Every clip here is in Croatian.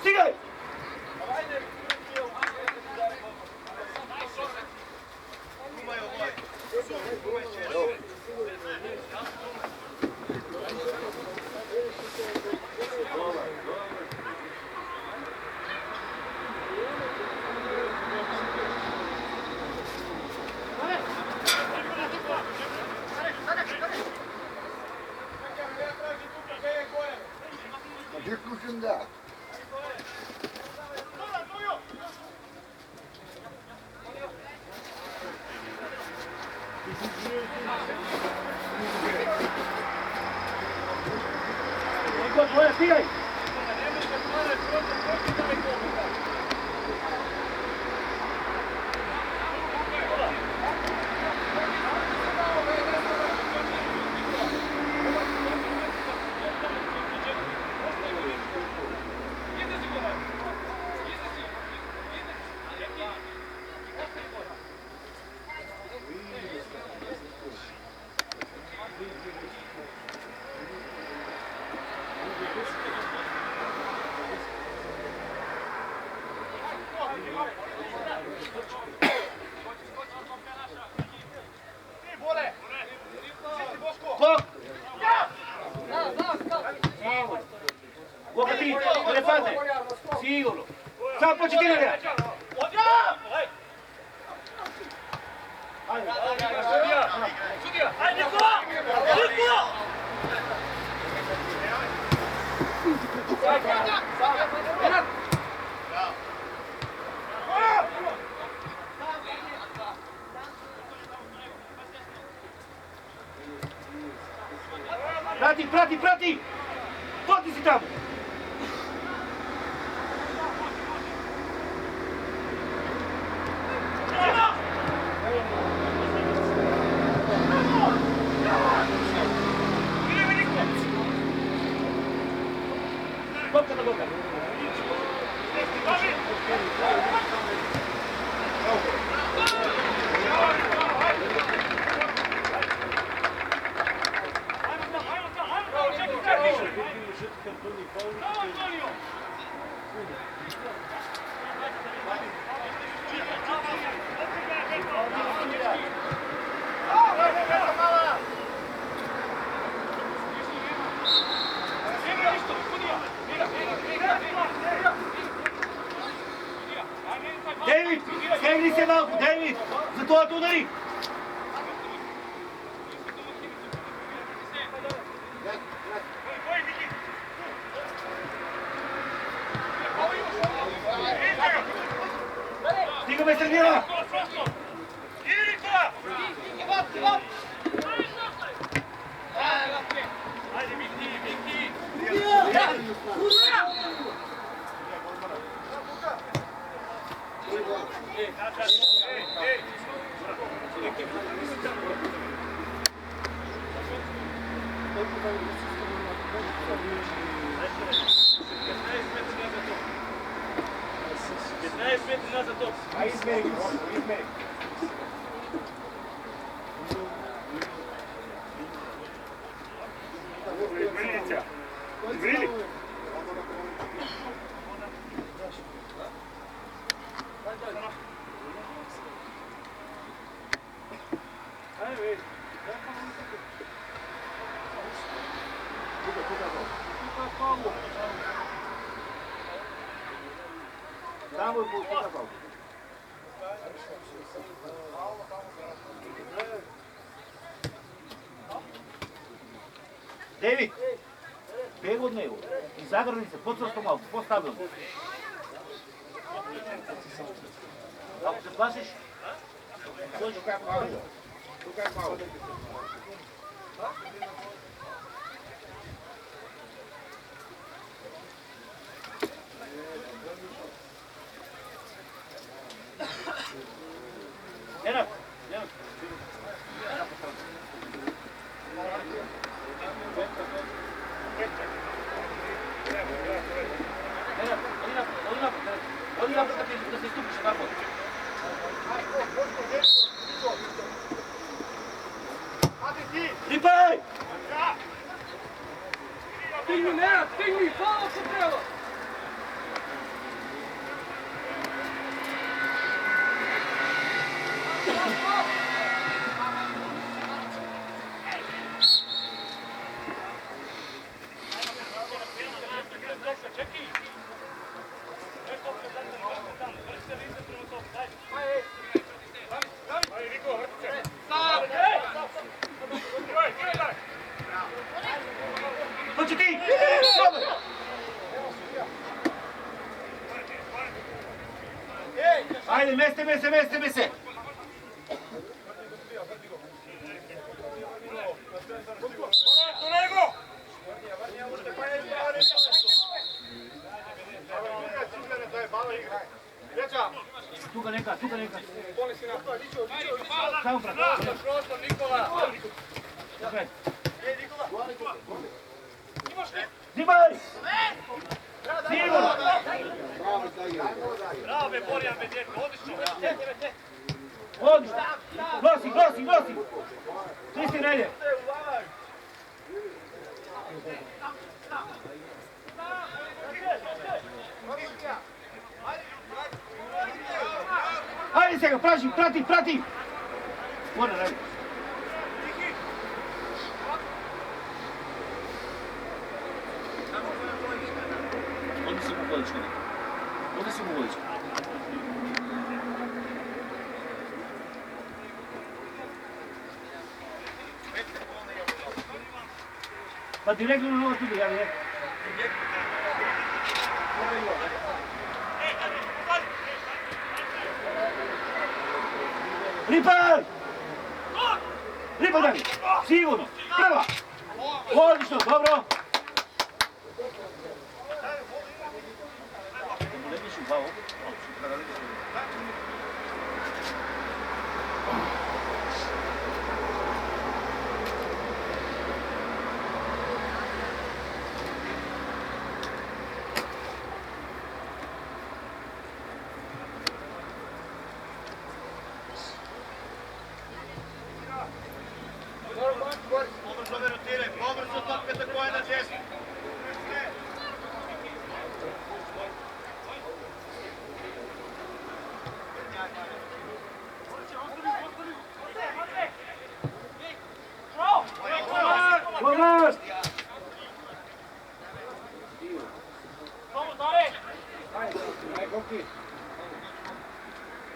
Stigaj! Gdje kućem da? Tvoja, stigaj! Boga ti, elefante, sigurno. Samo početi na njega. Sudija! Ajde, Nikola! Nikola! Prati! Poti si tamo! Kopka na boka! David, stegni se malko, David, za to da udari. Stigo me srednjela. Idi Nikola! Ajde, Miki! A izmeri. Izmeri. David, beg od него i zagrani se, podsvrsto malo, postavljamo. Ako se plašiš, dođi. Tukaj malo. Nenad. Odi napad da se stupiš napad. Ripaj! Stigni, Nenad, stigni, hvala se treba! Hoće ti! Ajde, meste se! Tuga neka. Samo prati. Zimaj! Sigurno! Bravo, Borjan, Bedjetko, odlično! Odlično! Nosi! Svi si relje! Ajde se ga, prati! Mora relje! Ovdje si mu volička. Pa direktno na novo tudu, ja bih rekao. Ripa dalje! Sigurno! Prva! Odlično, dobro! Pobrzo topkate koje na desno.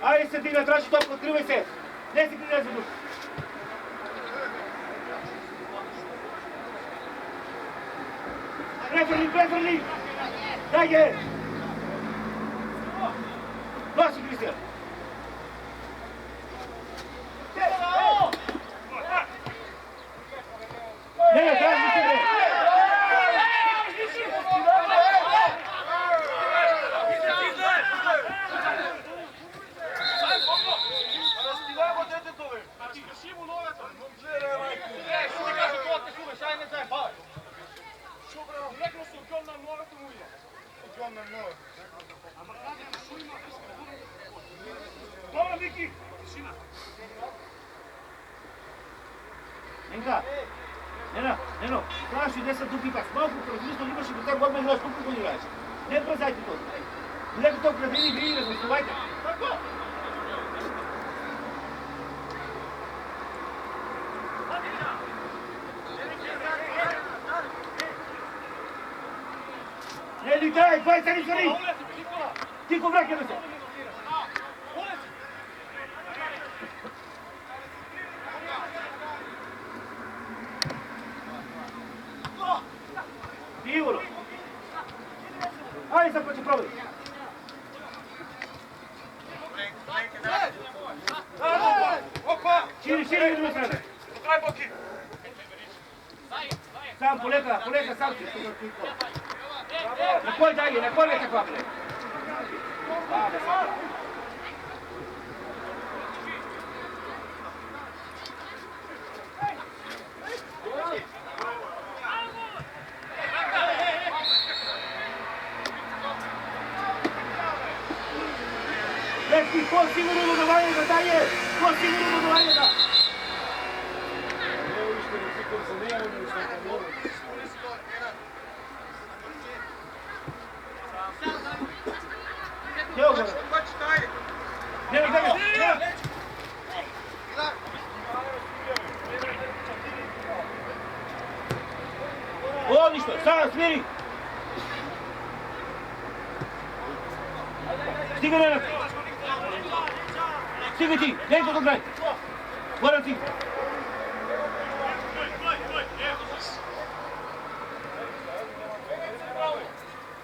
Ajde se ti ga traži topku, otkrivaj se! Ne si krivaj za dušu! Preferni! Daj je! Nosi, Kristijan! Ne, traži se bre! Nenka, Neno, plaši gdje sad tu pipac, malo proslično imaš i do tako odmah igraš, koliko god igraš. Ne brzajte to. Neko to kradini vi razlikovajte. Tako! Ne, daj, 20 ništa. Tiko vrak jedno se. Sigurno. Ajde sad pa će probati. Širi u drugu stranu. Sam poleka, sam će. Na koji dalje, na koji nekakva bre. Ko sigurno dodavanje da daje? Ko sigurno dodavanje da? Evo ga. Ne. Ništa, sad, smiri! Stigaj, Nenad! Stigaj ti, Nenko do graj! Moram ti!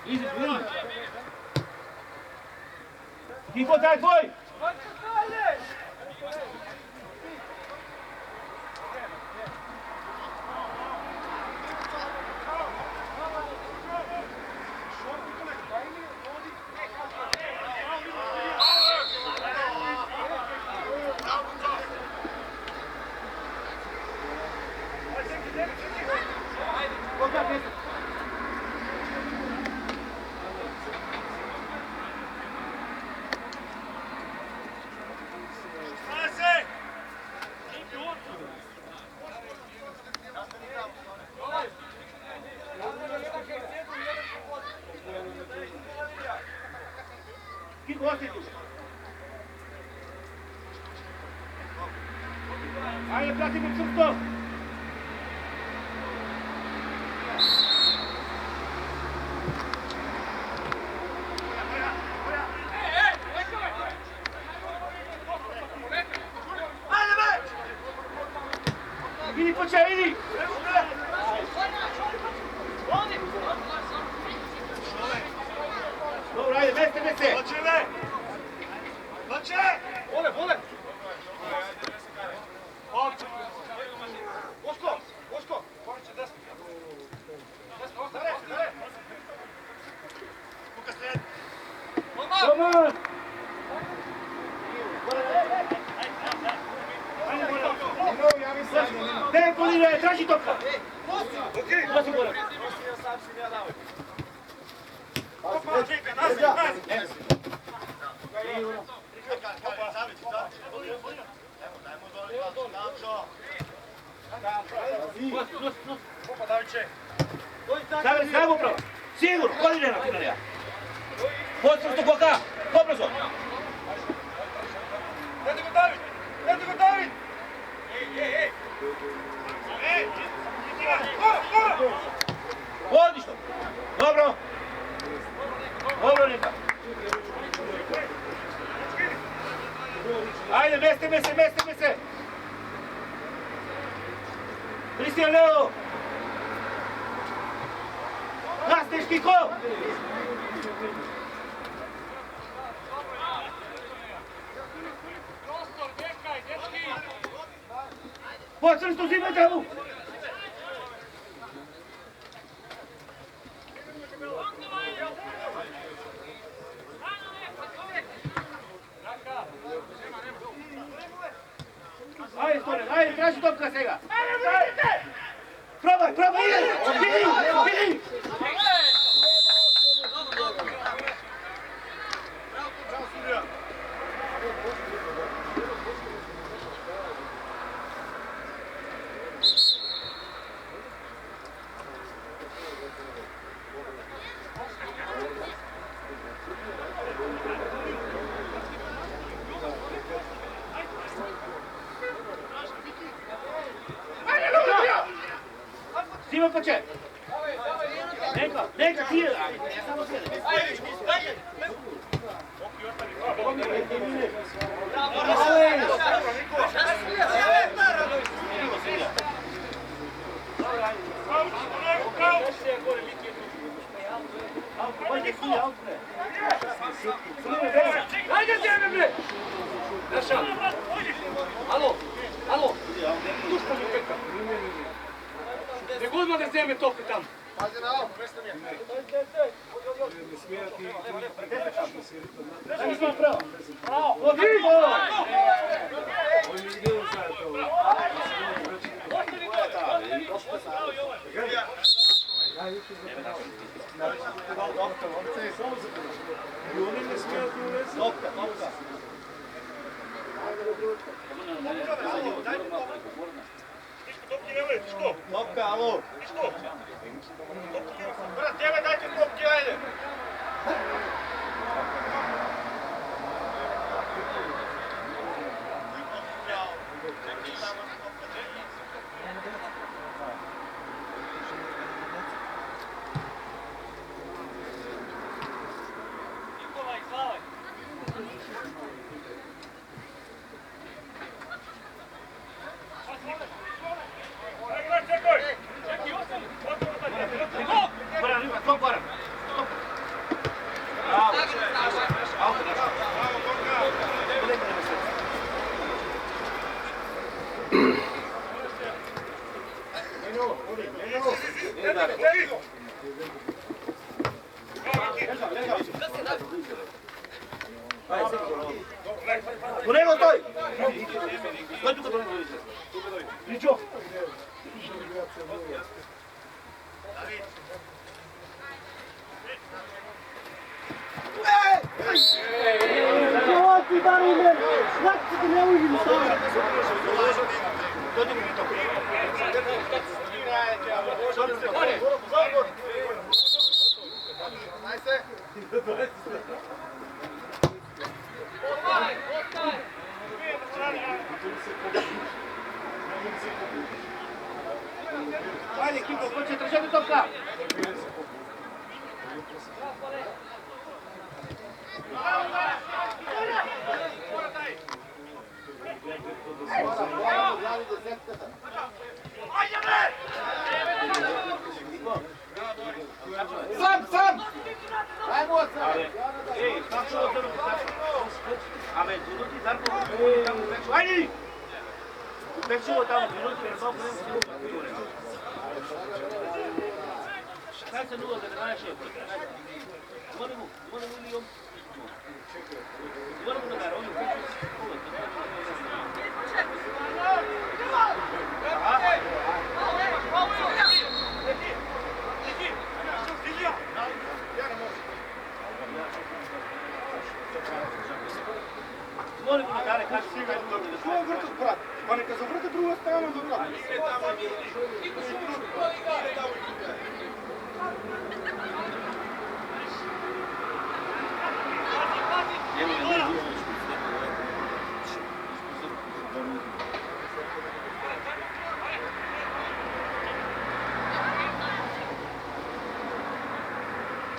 Izi, vidim! Niko, taj tvoj! Kiko, ostaj tu! Ajde, pratimo crto! Idi po če, idi! Dobro, ajde, meste! Bače! Vole! Boško! Koviće desno. Stare! Kuka slijedi. Roman! Ne, Polina, traži topka! Nosi borak! Stavili upravo! Sigurno, godine na finalija! Podsvrstu koka! Pobrzo! Dajte go David! Odlično! Dobro! Dobro, Nika! Ajde, meste! Kristijan Leo! Nasteš, Kiko! Podsvrstu, zimaj travu! Ajde, Storen, ajde, traži topka svega! Probaj, vidi! Simo poče! Neka, ti je! Samo sjede! Ajde tebe bre! Naša! Alo! Pušta mi peka! Ne godimo da zeme topke tamo! Pazi na ovo, presta mi je! Topka, alo! Brat, tebe dajte topke, ajde! Kolega, stoj! Stoj tu kad kolega dođe. Pričo! Ovo ti dali me, znači ti ne uđim sada. Dođe mi to. Ajde, Kiko, ko će držati topka? Sam! Ajmo sam! Ej, kako ovo zelo? Ame, minuti, Darko, tamo u pekšu, ajde! U pekšu ovo tamo, minuti, jer samo nema se Kaj se 0 za 12 šepo? Moramo ili on? Moramo da gara, on je u pekšu. Molim da dare kaži se kaj dobro da Što je vrtu brat? Pa neka zavrte druga strana do brat.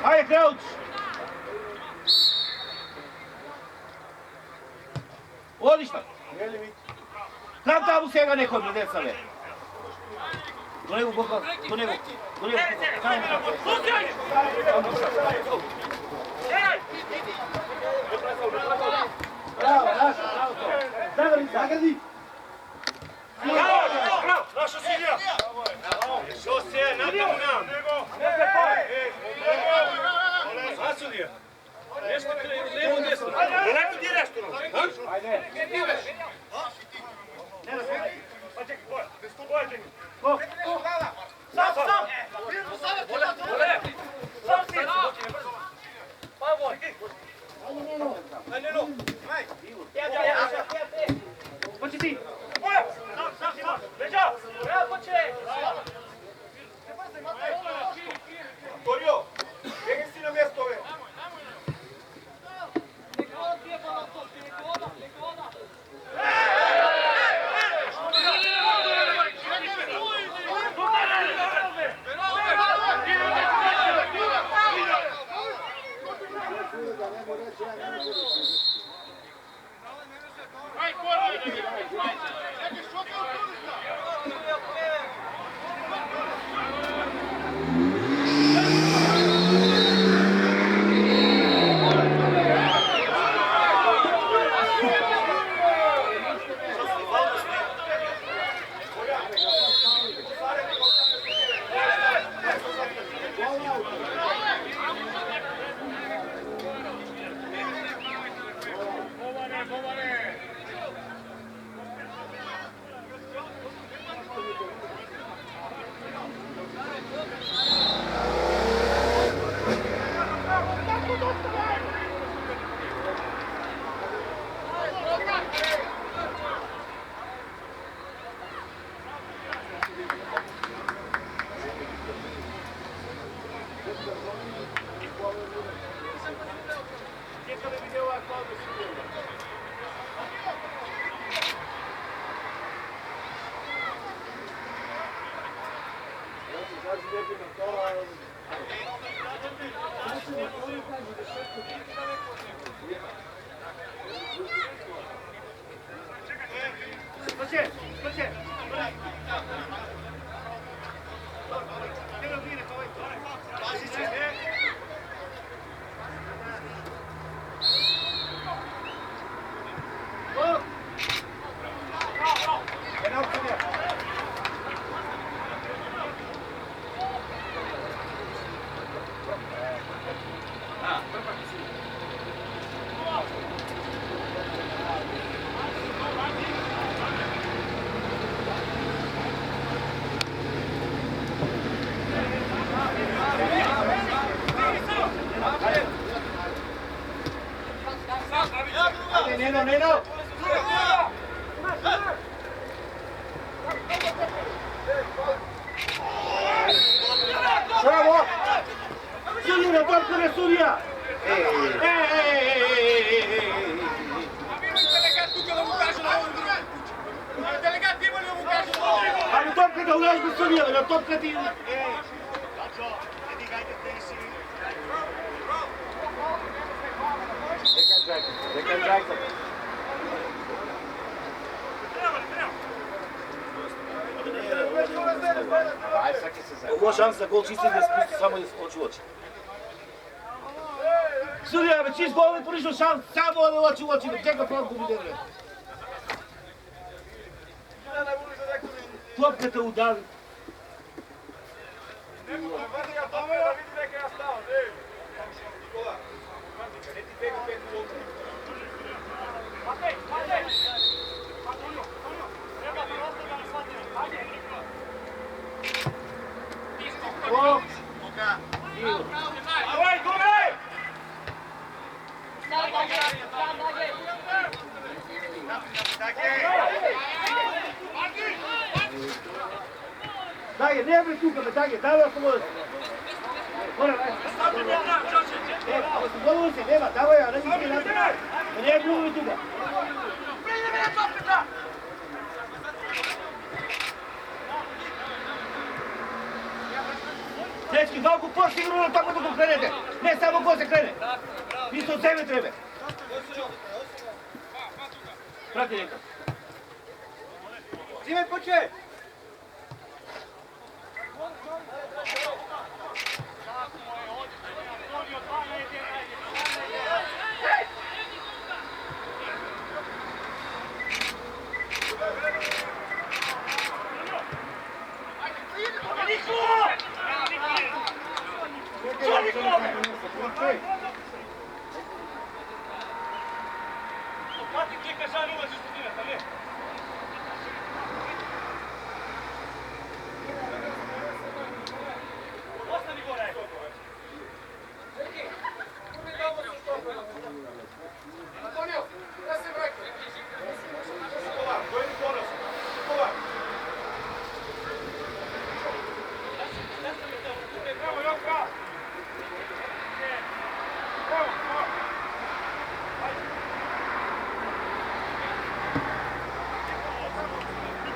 Ajde, Krauč! Odlično! Znam tamo svega neko od Medesave. Do nego boka, do nego. Bravo, bravo to. Zagradi! Bravo! Naša Silija! Što se nadamo nam? A Silija? Nešto lijevo desno. Daleko ti je nešto? Ajde. Poči ti! Torio, bježi si na mjesto ove. Neno! Bravo! Sudija, topka ne sudija! Ali topka da ulazi do sudija, da topka ti... Ovo šansa, gol čisti da spusti samo oči u oči. Sudija, već čist gol ne porišao šans, samo oči u oči, čeka planku mi dere. Topka te udavi. Daj, ne bre tuka, daj, daj ako možeš. Mora, daj. Ako se zvolim se, nema, daj, ja, ne si ti natrag. Da ne bi uvijek tuka. Dečki, Valku, pošli igru na tako dok krenete. Ne samo ko se krene. Isto od sebe treba. Prati neka. Zime poče!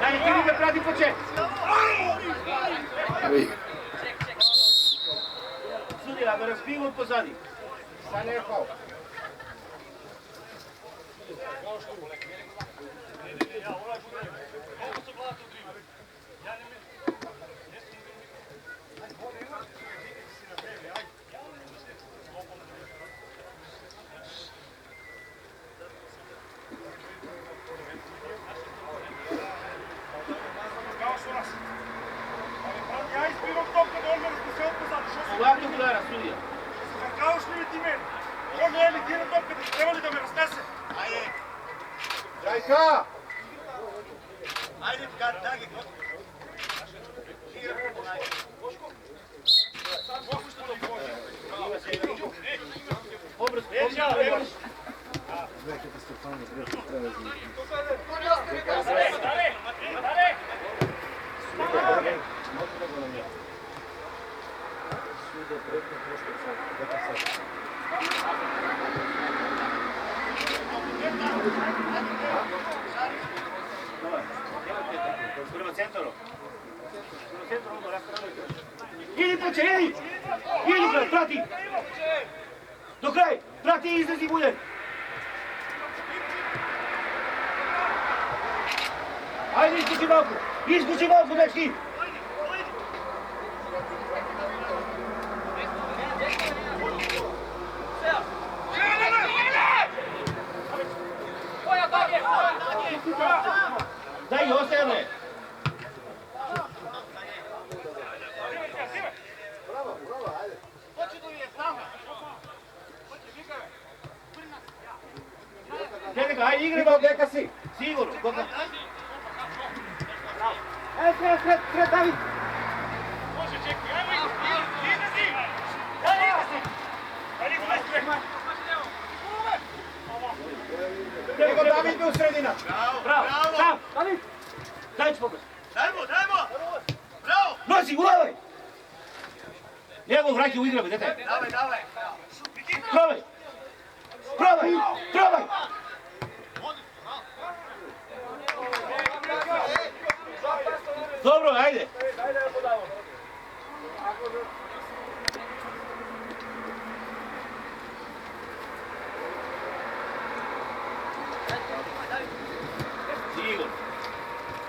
Daj, ti ga prati poče. Sudija, ga razbivo pozadi. Sa neko. Ja izbiram topka da odmah da se odpozadi, što se Ovako gleda, sudija. kao što li ti meni? On ne emitira topka, treba li da me raznese? Jajka! Ajde, dagi, Obrz. Prvo centru. Idi poče, idi! Idi kraj, prati! Do kraj, prati i izrazi buljen! Ajde, iskući malku, dečki! Daj, ostaje me! Ajde, igre, deka si! Sigurno, koga? Sred, David! Može, čekaj, ajmo, izlazi! Ajde, izlazi! Ajde, izlazi! Nena, bravo, sam, zajednič pogled. Dajmo! Bravo! Nosi, ulavaj! Njegov vrak je u igravi, dete. Давай! Probaj! Dobro, ajde. Igor.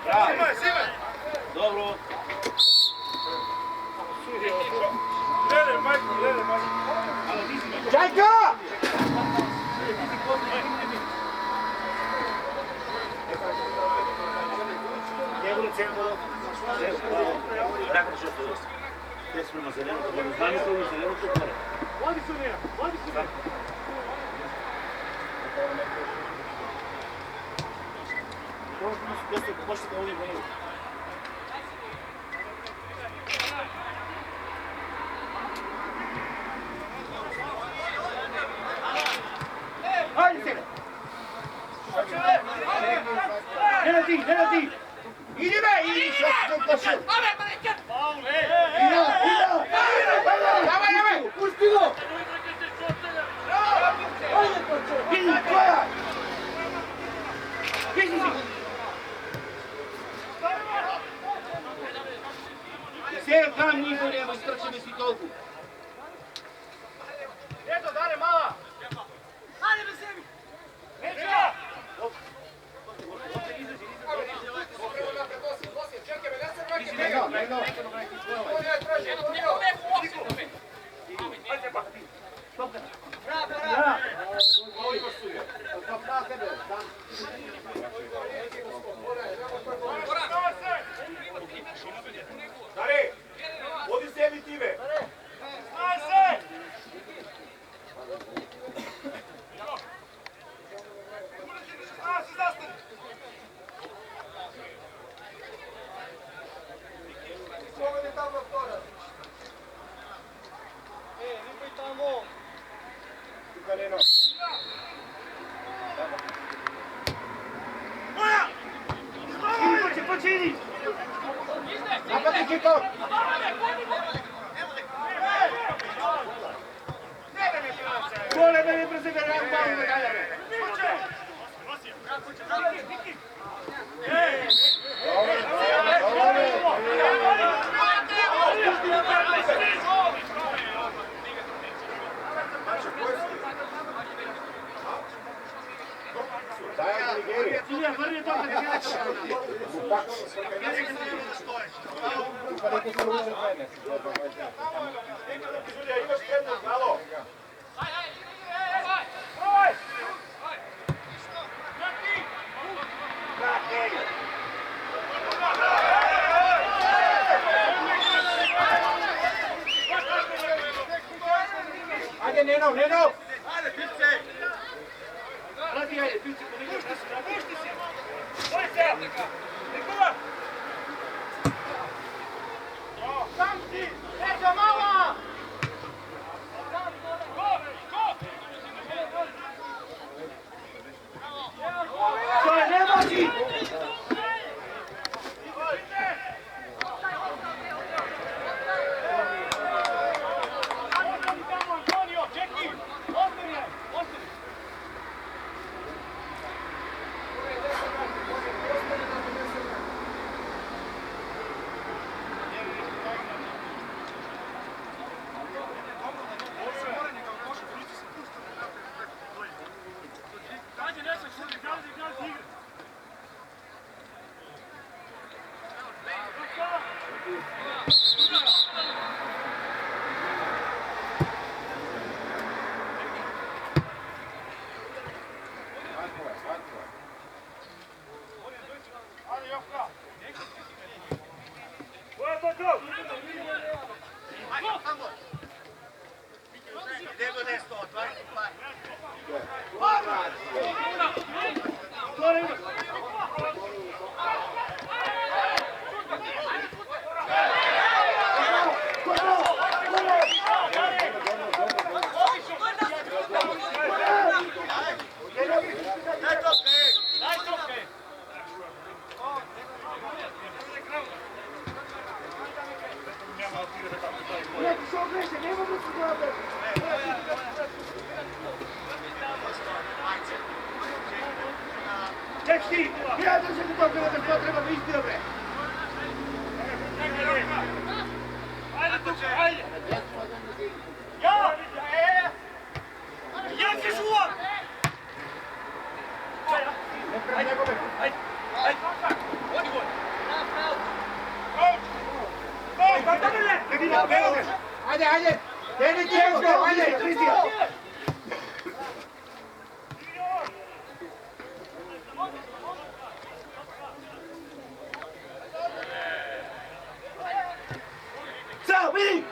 Bravo. Dobro. Lele, Majko! Čajka! Njegovu centru. Tako što to je. Te smo na zelenu, znamo to na zelenu, to gore. Vodi su njena, Možete da ovdje gledaju. Hajde se! Ne na ti! Idi me! Idi! Davaj! Pusti go! Idi, koja! Idi si! Sjel tam njihov, evo, strčeni si toliko. Eto, dare mala! Ajde me sebi! Neća! Dare! Vodi sebi time! Znaj se! Počini! Napadi Kiko! Gole da ne preseveram bavu medaljame! Silija, vrni to kad je Ajde, Neno! Ajde, pice! Radi, ajde, pici, podigneš, Pušti se! Boj se! Nikola! Sam si! Neđa mala! To je, ne moći! Ti, ja držim to kada te to treba isti dobre. Ajde tu, ajde! Ja! Ja ti žuvam! Ajde, ajde, ajde, odi gol. Ajde, ajde! Deni tijelo, ajde, Kristija! Sao, vidi!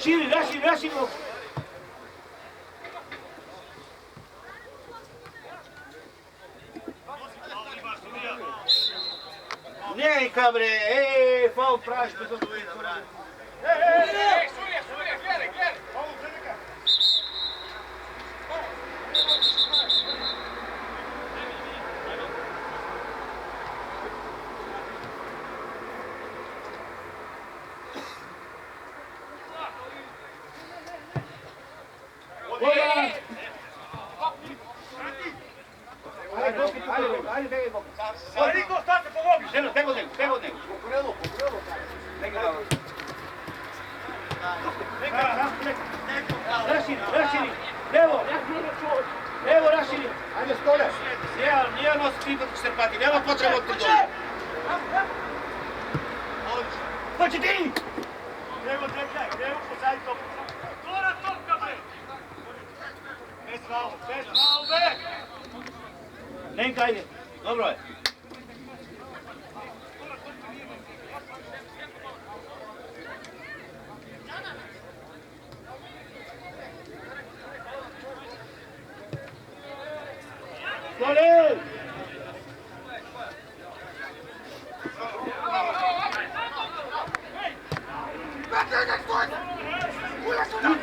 Širi, raširi, raširi! Neka bre, faul praš, bez odvojena, brate. Surija, gledaj, gledaj. Ajde, begaj Boki. Niko, šta se pomogiš? Neno, tego od njega. Raširi, evo raširi. Ajde, stoljaš. Nije nos kripa da će se pati, nema potreba od tu dole. Pa će ti! Evo, čekaj, evo, pozadi to. Gora topka, bre! Bez faul, bre! Nenka, ajde, dobro je. Stole!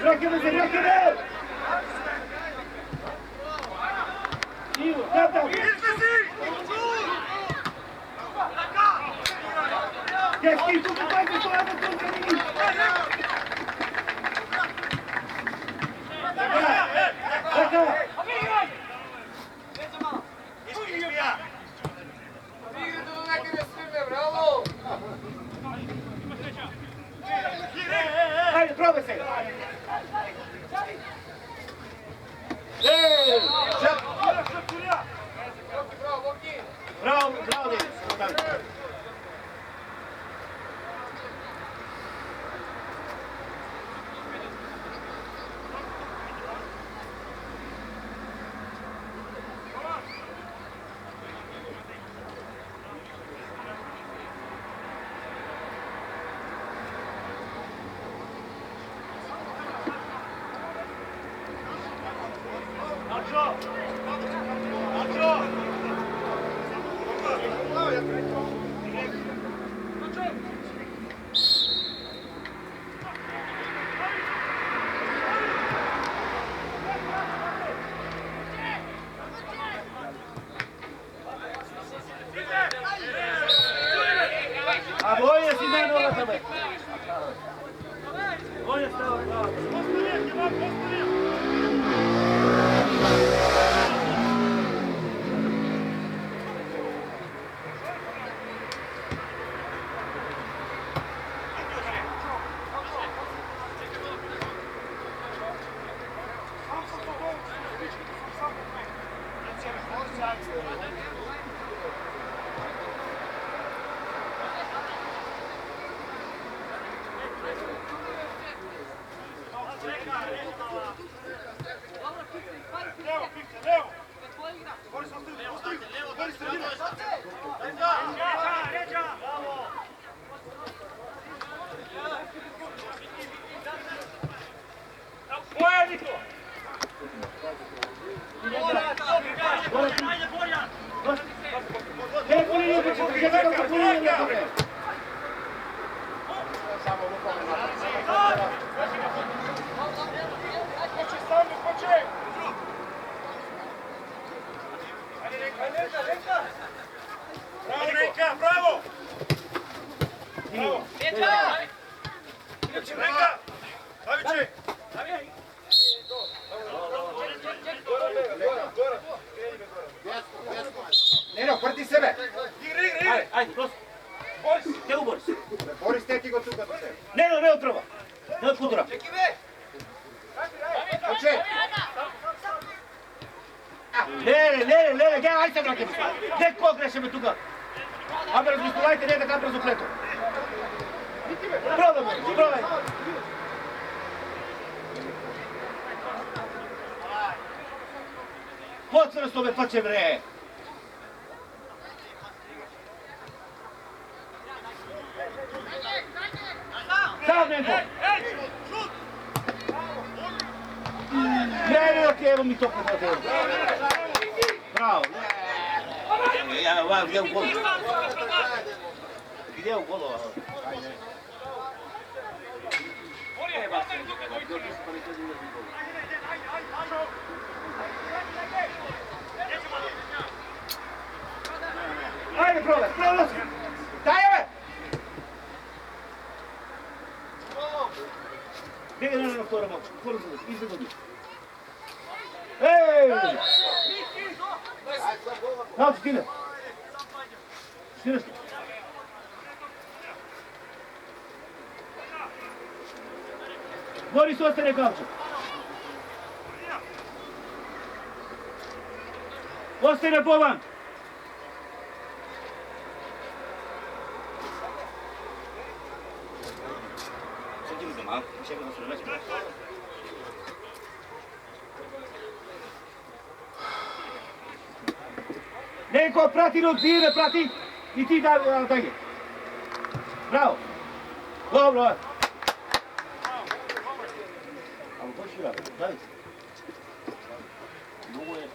Rakene se, rakene! Ivo, tata! Dečki, tu kupajte to, ajmo tu kanini! Raka! Ajde, probaj se! Bravo, Denis! A bolje si meni na tebe. Bolje stava, bravo. Bravo! Neka! Saviće! Neno, vrti sebe! Igri! Ajde, prosto. Boris, gdje u Boris? Boris, teki go tuka do sebe. Neno prva. Ne od Kutura. Oče! Lele, gdje, ajde brake. Gdje ko greše me tuga? Abe razgostuvajte, ne da kam brzo pletu. Probaj. Pocvrst ove pače, bre. Sam nego. Ne, ok, evo mi to pokazao. Bravo. Gdje u golu? Gdje u golu? Ajde, probaj. Daj ove! Gdje je na vtora moć? Iza godinu. Ej! Nauči, Tine. Stine što? Boris, ostane Kavča. Ostane Boban. Neko prati Rodzire, prati i ti dalje. Bravo. Dobro. Ali hoći ja, daj se. Drugo je.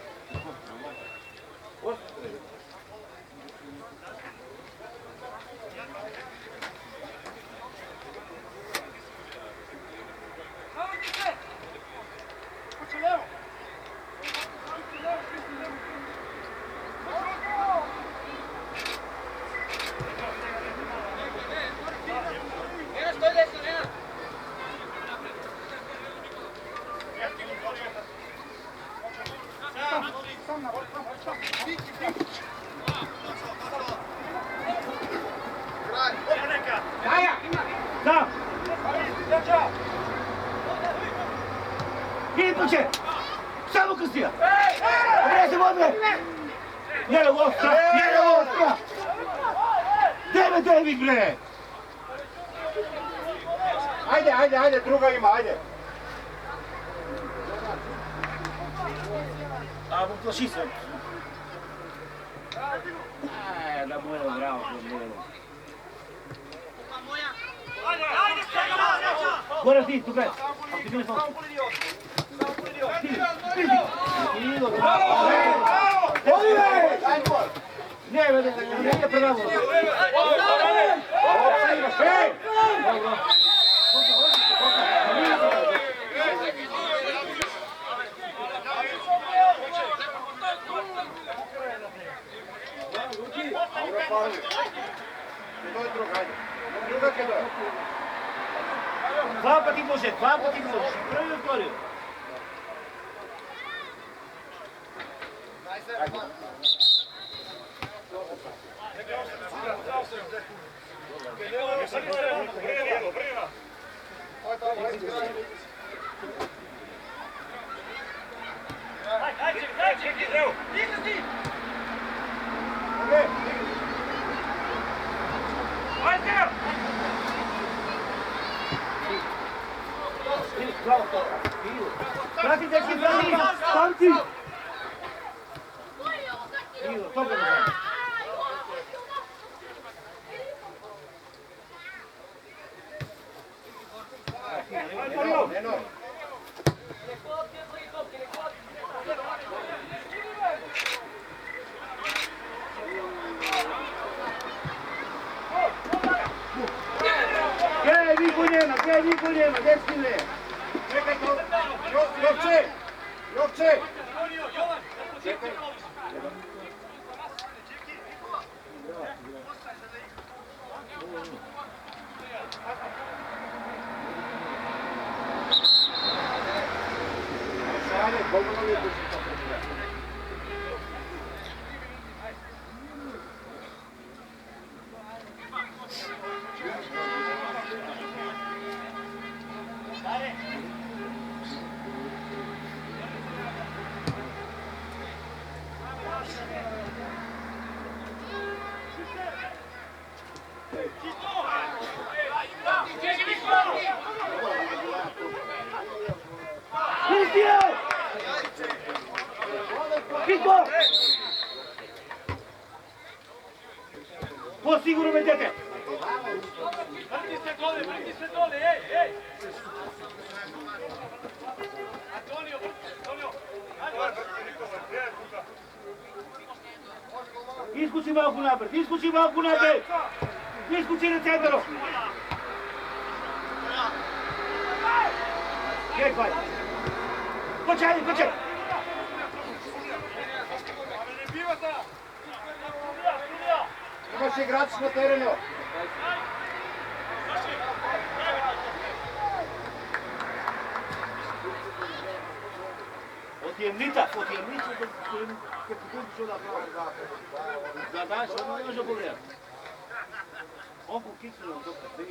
Da! Hitnuće! Samo Kristija! Gdje se vode? Njele Ostra! Gdje me David, bre? Ajde, druga ima, ajde. A, plaši se. Da mojelo, bravo, da mojelo. Gore ti, tu gledaj. Ako ti bili samo. Ne, pravo. Dva pati može. Prvi otvorio. Prati, dečki, prati! Stanci! Ivo, to ga ne znam. Gdje niko nema, dečki ne. Čekaj to, Jovče! Čekaj. Ko sigurno medete? Vrti se dole, ej! Antonio, Iskući malku napred, iskući malku napred! Iskući na centru! Gdje hvaj? Počaj! Imaš igrač na terenu. Otjemnica do kojem kad pokupiš onda pravo. Da daš, ono ne može pogledati. On po kicu nam to kad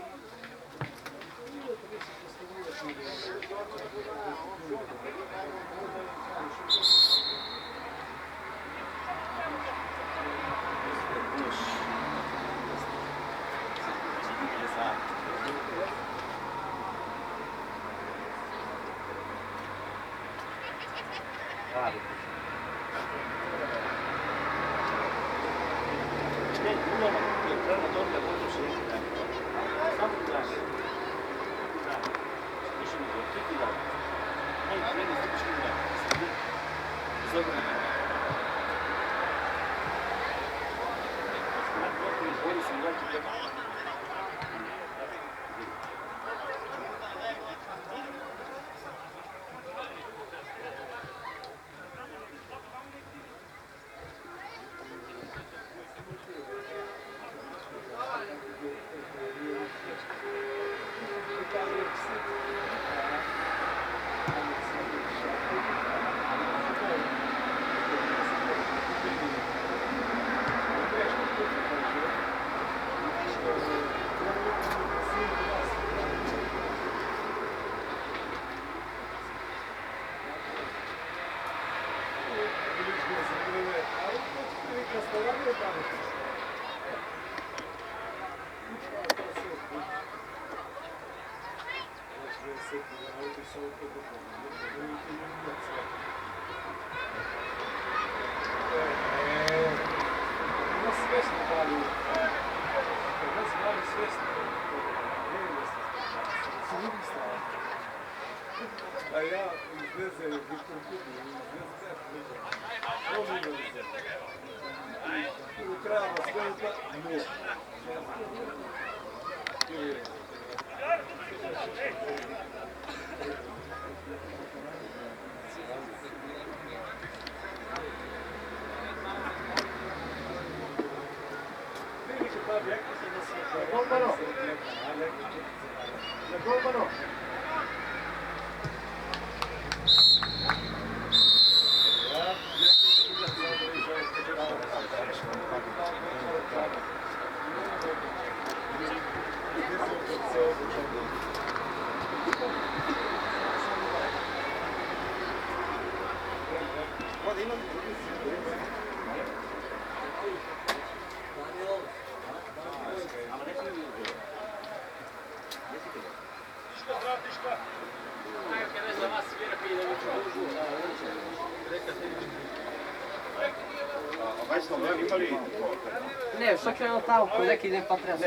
A ja izveze Viktor Kubi, izveze ukrava sve nula. Golmano. Ne, što krenuo tamo, ko neki ne pa treba.